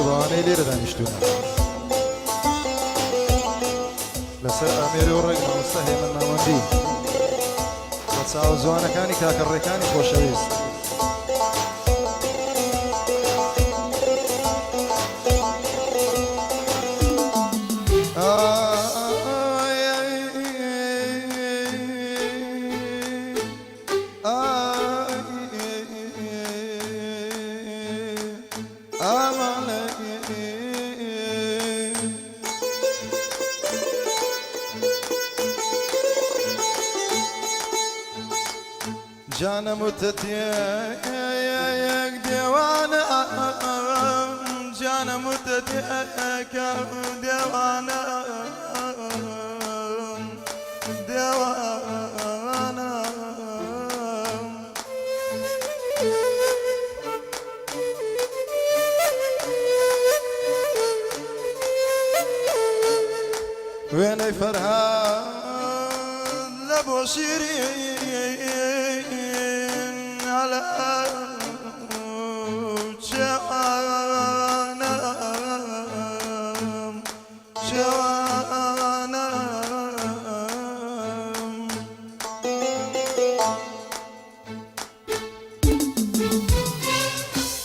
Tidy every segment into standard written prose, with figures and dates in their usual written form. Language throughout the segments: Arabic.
بەوانەی لێرە دانیشتوونە لەسەر ئامێری و ڕێک مامۆستا هێمن نامەندی بە چاوە جوانەکانی کاکەڕێکانی خۆشەویست جانم متتيك ديوانا جانم متتيك ديوانا ديوانا ويني فرحان لبو شيرين على جوانا جوانا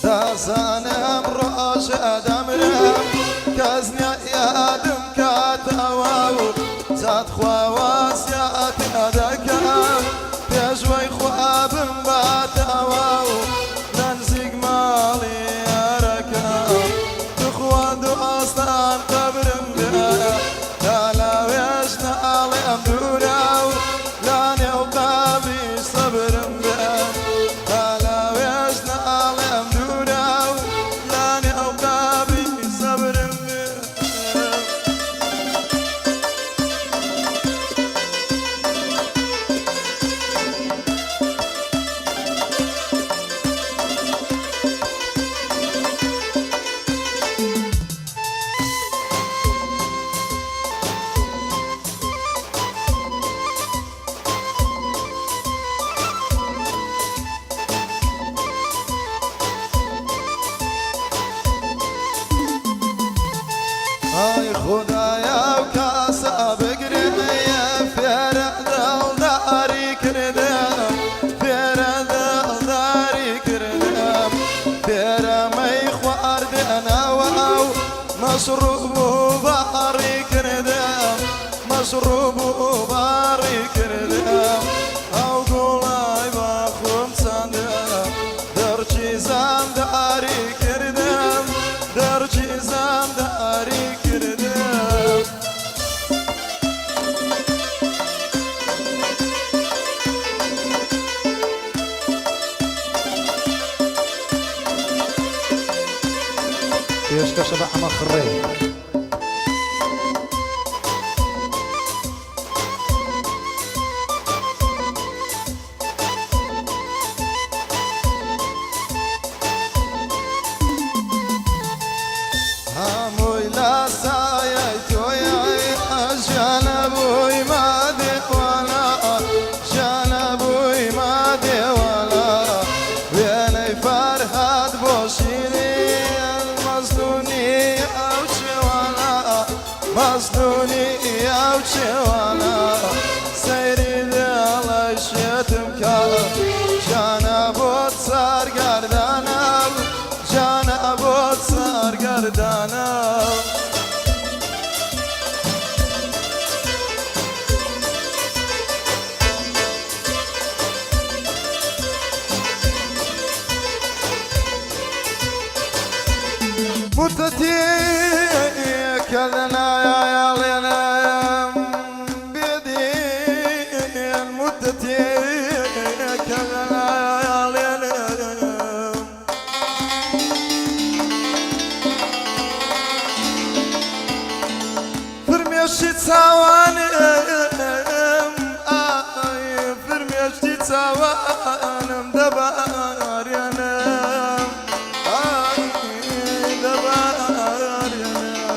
دازانم راشد امرم كزني يادم كاتواو زاد خواسيات ادكم بيجوي خوابم باتواو ننزق مالي اركم تخوان دو اصلا قبرم بها لا ويشنا علي امدوراو لاني وقابي صبرم بها لا ويشنا علي امدوراو لاني وقابي صبرم بها آی خدایا و کاسا بگریم فیر دلداری کردم فیر دلداری کردم فیر می خواردن و مشروب باری کردم مشروب باری کردم او گلای با خون سندم در چیزم داری کردم در چیزم داری کردم پێشکەشە بە ئەمە خڕێ هەمووی لە سایەی تۆیەی ژیانە بووی مادێوانە ژیانە بووی مادێوانە وێنەی فەرهاد بۆ شیرین مەزنونی ئەو چێوانە مەزنونی ئەو چێوانە سەیری دڵی شێتم کە ژیانە بۆ سەرگەردانە ژیانە بۆ سەرگەردانە متتيك لنا لنا بيدين متتيك لنا لنا فرميشتي تاوانم فرميشتي تاوانم دبار ينام دبار ينام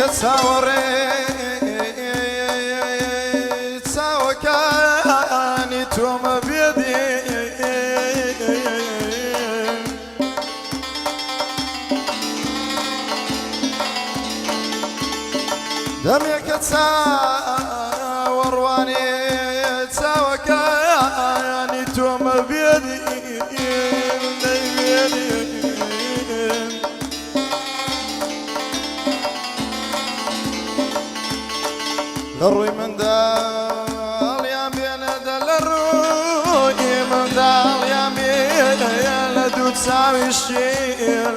تصوري تساوكاني توم بيدي دميك تصور واني تساوكاني توم بيدي الروي من دال يا بين دل الروي من دال يا بين دو تساوي الشيل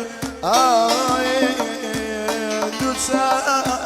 دو تساوي